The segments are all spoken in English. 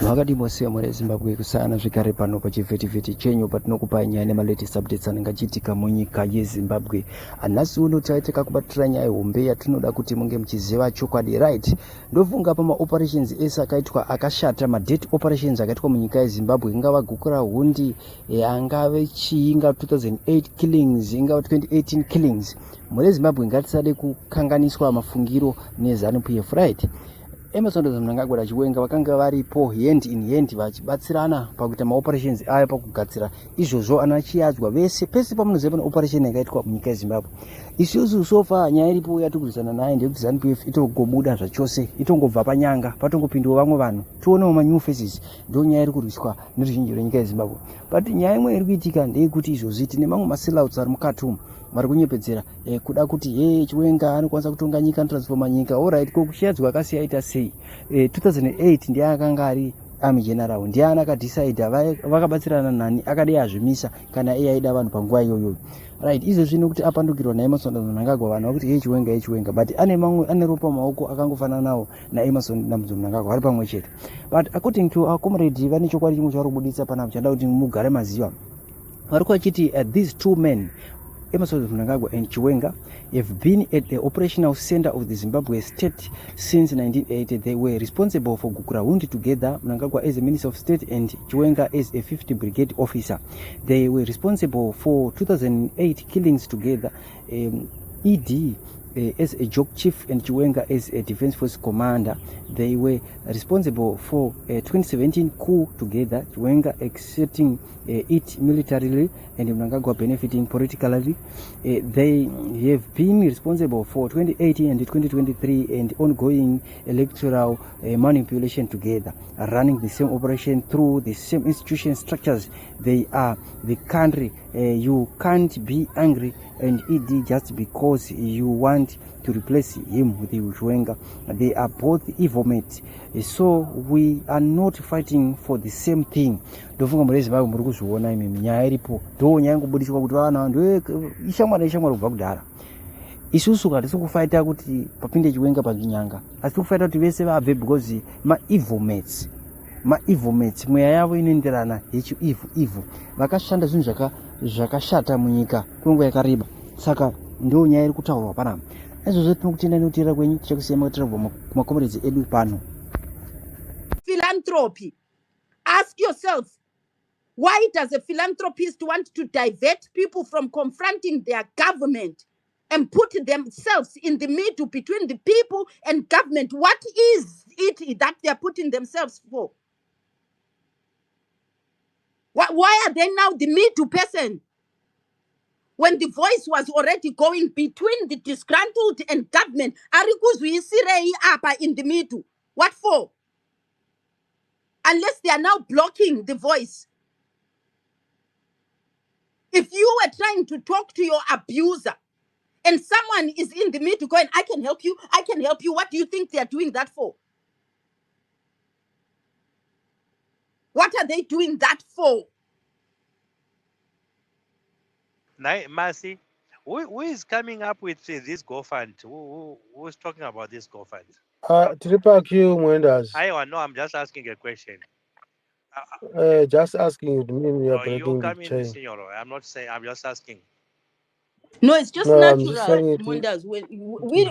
Wakati mose mwere Zimbabwe kusana zvikare pano pachivhiti-vhiti chenyu patinokupai nyaya nemalatest updates anenge achiitika munyika yeZimbabwe. Nhasi uno taitika kubatira nyaya hombe yatinoda kuti munge muchiziva chokwadi, right? Ndofunga pamaoperations ese akaitwa akashata, madate operations akaitwa munyika yeZimbabwe, ingava gukura hundi, angave chii, ingava 2008 killings, ingava 2018 killings. Mwere Zimbabwe ngatisade kukanganiswa mafungiro neZANU-PF, right? Emerson Mnangagwa Chiwenga vakanga varipo hand in hand vachibatsirana pakuita maoperations aya pakugadzira izvozvo anachiadzwa vese pese pamunoziva pane operation yakaitwa munyika yeZimbabwe. Isusu sofa nyaya iripo yatikurisana naye ndekuti ZANU-PF itogobuda zvachose, itongobva panyanga patongopindawo vamwe vanhu, tionewo manew faces. Ndo nyaya iri kurwiswa neruzhinji rwenyika yeZimbabwe. But nyaya imwe iri kuitika ndeyekuti izvozvi tine mamwe masellouts ari mukati umu vari kunyepedzera kuda kuti Chiwenga anokwanisa kutonga nyika, anotransforma nyika. Alright, kokushadzwa akasiya aita sei? 2008 ndiye akanga ari army general, ndiye akadecide vakabatsirana nani akadai azvimisa kana iye aida vanhu panguva iyoyo. Right, izvezvi nekuti apandukirwa naEmerson Mnangagwa vanhu vakuti Chiwenga, but ane ropa maoko akangofanana nawo naEmerson Mnangagwa vari pamwe chete. But according to our comrade vane chokwadi chimwe chavari kubudisa panapa chanda kuti mugare maziva. Vari kuchiti these two men, Emerson Mnangagwa and Chiwenga, have been at the operational center of the Zimbabwe state since 1980. They were responsible for Gukurahundi together, Mnangagwa as a Minister of State and Chiwenga as a 50th Brigade officer. They were responsible for 2008 killings together, ED as a joke chief and Chiwenga as a defense force commander. They were responsible for a 2017 coup together, Chiwenga accepting it militarily and Mnangagwa benefiting politically. They have been responsible for 2018 and 2023 and ongoing electoral manipulation together, running the same operation through the same institution structures. They are the country. You can't be angry and ED just because you want to replace him with Chiwenga. They are both evil mates, so we are not fighting for the same thing. Ndofunga muri Zimbabwe muri kuzviona imi nyaya iripo, ndo nyaya ingobudiswa kuti vana ndo ishamwari kubva kudhara. Isusu katisi kufaita kuti papinde Chiwenga panjinyanga, asi kufaita kuti vese vabve because evil mates mweya yavo inoenderana evil vakashanda zvinhu zvakashata munyika kwenguva yakareba. Saka ndo nyaya iri kutaurwa panapa. Izvozvo tinokutenda nekutera kwenyu, tichakusiyai makatira kumakomeredzi edu pano. Philanthropy. Ask yourself, why does a philanthropist want to divert people from confronting their government and put themselves in the middle between the people and government? What is it that they are putting themselves for? Why are they now the middle person? When the voice was already going between the disgruntled and government, arikuzwisirei apa in the middle. What for? Unless they are now blocking the voice. If you were trying to talk to your abuser and someone is in the middle going, I can help you, what do you think they are doing that for? What are they doing that for? Mercy, who is coming up with this GoFund? Who's talking about this GoFund? Triple Q Mwenders. No, I'm just asking a question. Just asking you to mean you're breaking the chain. Signor. I'm not saying, I'm just asking. No, it's just natural, Mwenders.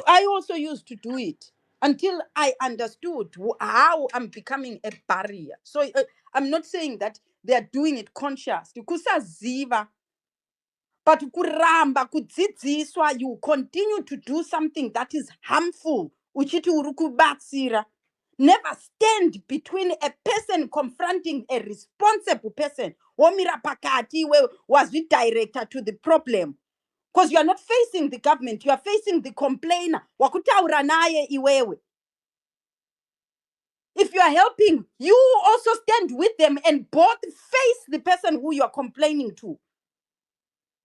I also used to do it until I understood how I'm becoming a barrier. So I'm not saying that they are doing it consciously. Kusaziva. But kuramba kudzidziswa, you continue to do something that is harmful. Uchiti urukubatsira. Never stand between a person confronting a responsible person. Womira pakati was the director to the problem. Because you are not facing the government, you are facing the complainer. Wakutaura naye iwewe. If you are helping, you also stand with them and both face the person who you are complaining to.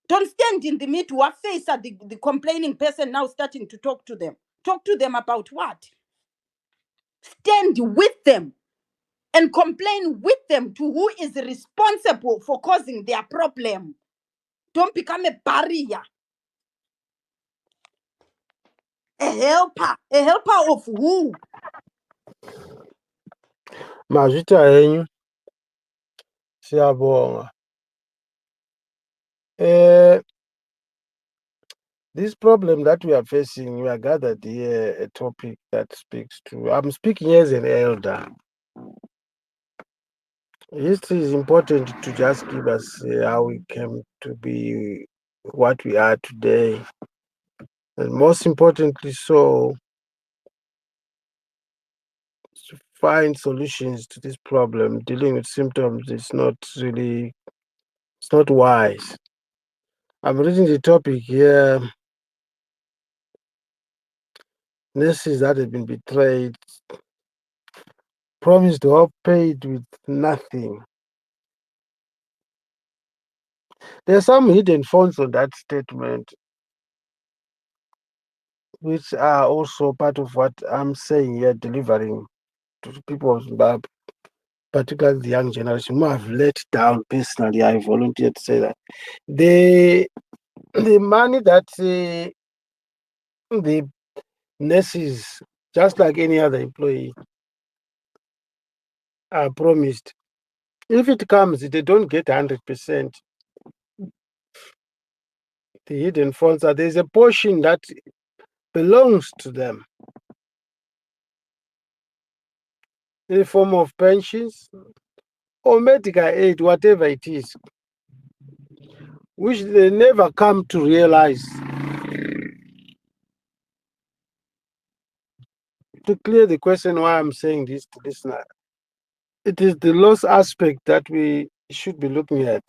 Don't stand in the middle or face at the complaining person now starting to talk to them. Talk to them about what? Stand with them and complain with them to who is responsible for causing their problem. Don't become a barrier. A helper. A helper of who? Mazvita henyu. Siyabonga. This problem that we are facing, we are gathered here a topic that speaks to. I'm speaking as an elder. History is important to just give us how we came to be what we are today. And most importantly, so to find solutions to this problem. Dealing with symptoms is not really, it's not wise. I'm reading the topic here. Nurses that have been betrayed, promised hope, paid with nothing. There are some hidden funds on that statement, which are also part of what I'm saying here, delivering to the people of Zimbabwe, particularly the young generation who have let down personally. I volunteer to say that. The money that the nurses, just like any other employee, are promised, if it comes, they don't get 100%. The hidden funds are there's a portion that belongs to them in the form of pensions or medical aid, whatever it is, which they never come to realize. To clear the question why I'm saying this to listener, it is the loss aspect that we should be looking at.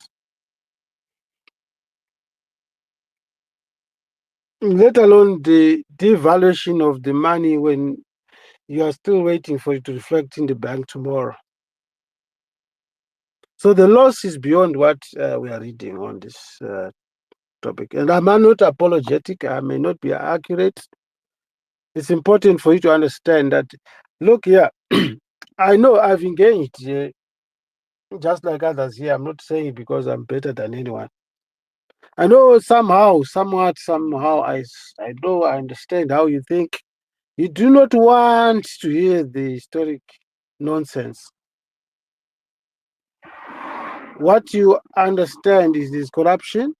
Let alone the devaluation of the money when you are still waiting for it to reflect in the bank tomorrow. So the loss is beyond what we are reading on this topic. And I'm not apologetic. I may not be accurate. It's important for you to understand that, look here, I know I've engaged just like others here. I'm not saying it because I'm better than anyone. I know somehow, I know, I understand how you think. You do not want to hear the historic nonsense. What you understand is this corruption.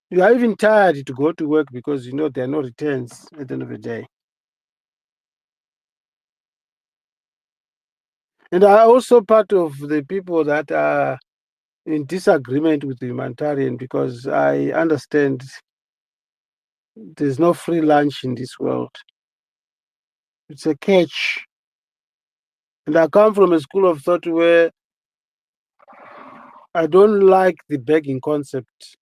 You are even tired to go to work because you know there are no returns at the end of the day. And I also part of the people that are in disagreement with the humanitarian because I understand there's no free lunch in this world. It's a catch. And I come from a school of thought where I don't like the begging concept.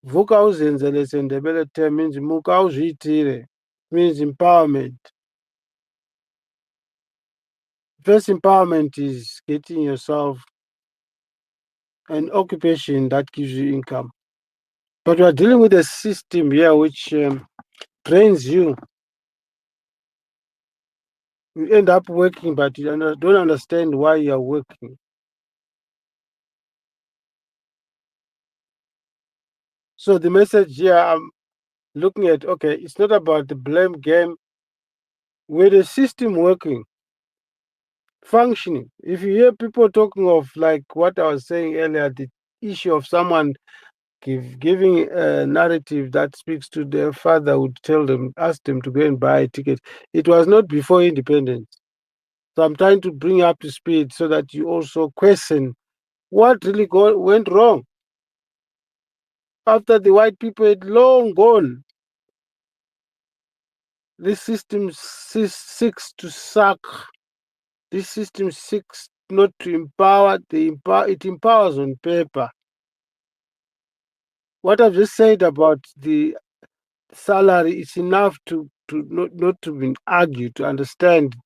Vuka uzenzele sendebele term means muka uzviitire, means empowerment. First empowerment is getting yourself an occupation that gives you income. But we are dealing with a system here which trains you. You end up working, but you don't understand why you are working. So the message here I'm looking at, okay, it's not about the blame game. With the system working, functioning. If you hear people talking of like what I was saying earlier, the issue of someone giving a narrative that speaks to their father would tell them, ask them to go and buy a ticket. It was not before independence. So I'm trying to bring up to speed so that you also question what really went wrong after the white people had long gone. This system seeks to suck. This system seeks not to empower. It empowers on paper. What I've just said about the salary is enough to not to be argued, to understand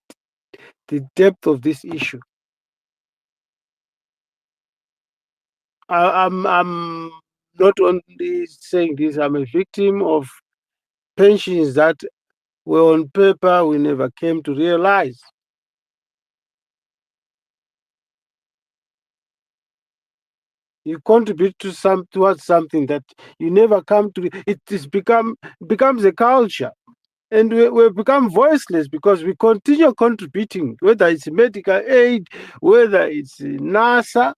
the depth of this issue. I'm not only saying this, I'm a victim of pensions that were on paper we never came to realize. You contribute to towards something that you never come to. It becomes a culture. And we become voiceless because we continue contributing, whether it's medical aid, whether it's NASA.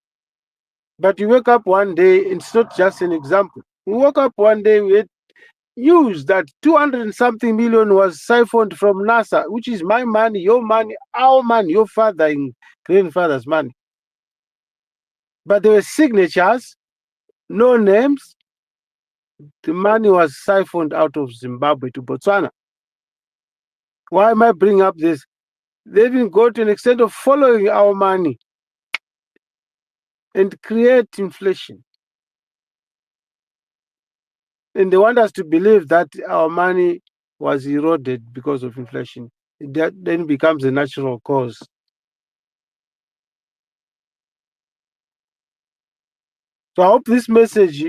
But you wake up one day, it's not just an example. We woke up one day, we had news that 200 and something million was siphoned from NASA, which is my money, our money, your father and grandfather's money. But there were signatures, no names. The money was siphoned out of Zimbabwe to Botswana. Why am I bringing up this? They even go to an extent of following our money and create inflation. And they want us to believe that our money was eroded because of inflation. That then becomes a natural cause. So I hope this message,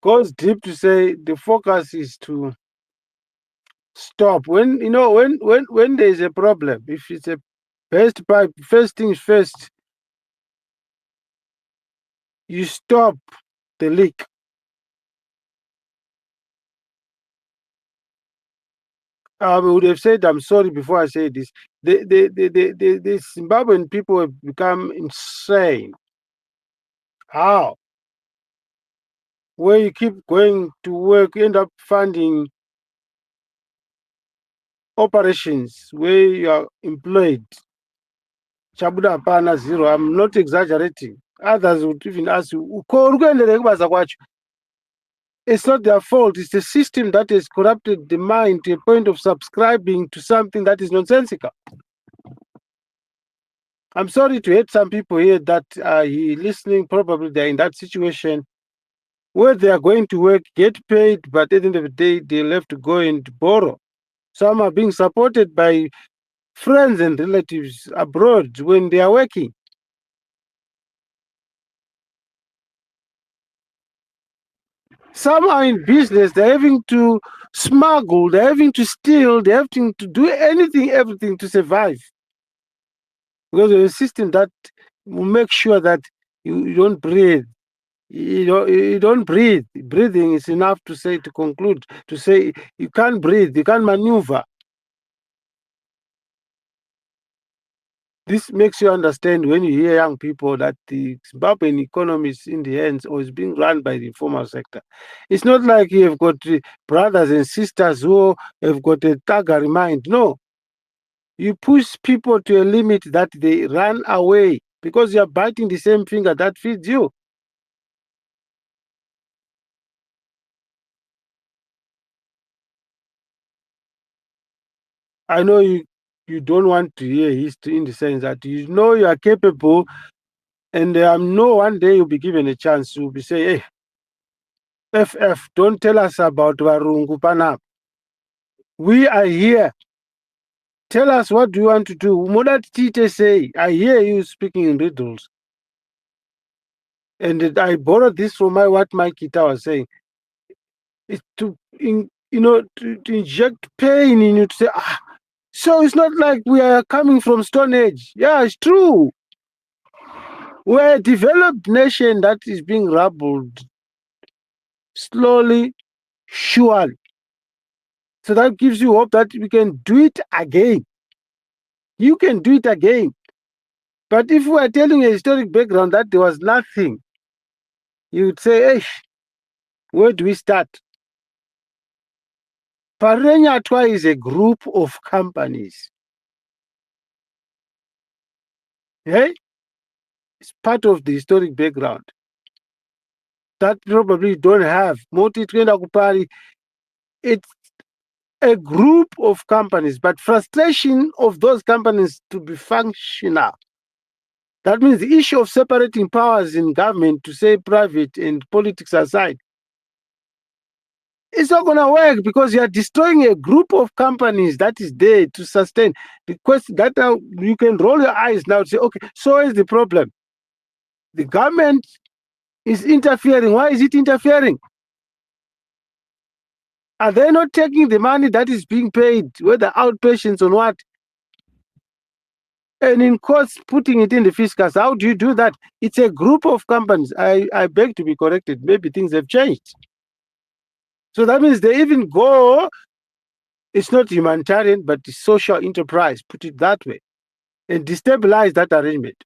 goes deep to say the focus is to stop. When there's a problem, if it's a burst pipe, first things first, you stop the leak. I would have said I'm sorry before I say this. The Zimbabwean people have become insane. How? Where you keep going to work, you end up funding operations where you are employed. Chabuda hapana zero. I'm not exaggerating. Others would even ask you, it's not their fault. It's the system that has corrupted the mind to a point of subscribing to something that is nonsensical. I'm sorry to hate some people here that are listening. Probably they're in that situation where they are going to work, get paid, but at the end of the day, they'll have to go and borrow. Some are being supported by friends and relatives abroad when they are working. Some are in business, they're having to smuggle, they're having to steal, they're having to do everything to survive. Because there's a system that will make sure that you don't breathe. You don't breathe. Breathing is enough to conclude, to say you can't breathe, you can't maneuver. This makes you understand when you hear young people that the Zimbabwean economy is in the hands or is being run by the informal sector. It's not like you have got brothers and sisters who have got a thuggery mind. No. You push people to a limit that they run away because you are biting the same finger that feeds you. I know you don't want to hear history in the sense that you know you are capable, and no one day you'll be given a chance to be say, hey, FF, don't tell us about Varungu Panap. We are here. Tell us what do you want to do. Modat Tite say, I hear you speaking in riddles. And I borrowed this from what my Kita was saying. It's to inject pain in you to say, so it's not like we are coming from Stone Age. Yeah, it's true. We're a developed nation that is being rubbled slowly, surely. So that gives you hope that we can do it again. You can do it again. But if we are telling a historic background that there was nothing, you would say, hey, where do we start? Parenyatwa is a group of companies. Hey? It's part of the historic background that probably don't have. It's a group of companies, but frustration of those companies to be functional. That means the issue of separating powers in government to say private and politics aside, it's not going to work because you are destroying a group of companies that is there to sustain. The question that you can roll your eyes now and say, okay, so is the problem. The government is interfering. Why is it interfering? Are they not taking the money that is being paid, whether outpatients or what, and in courts putting it in the fiscus? How do you do that? It's a group of companies. I beg to be corrected. Maybe things have changed. So that means they even go It's not humanitarian, but it's social enterprise, put it that way, and destabilize that arrangement.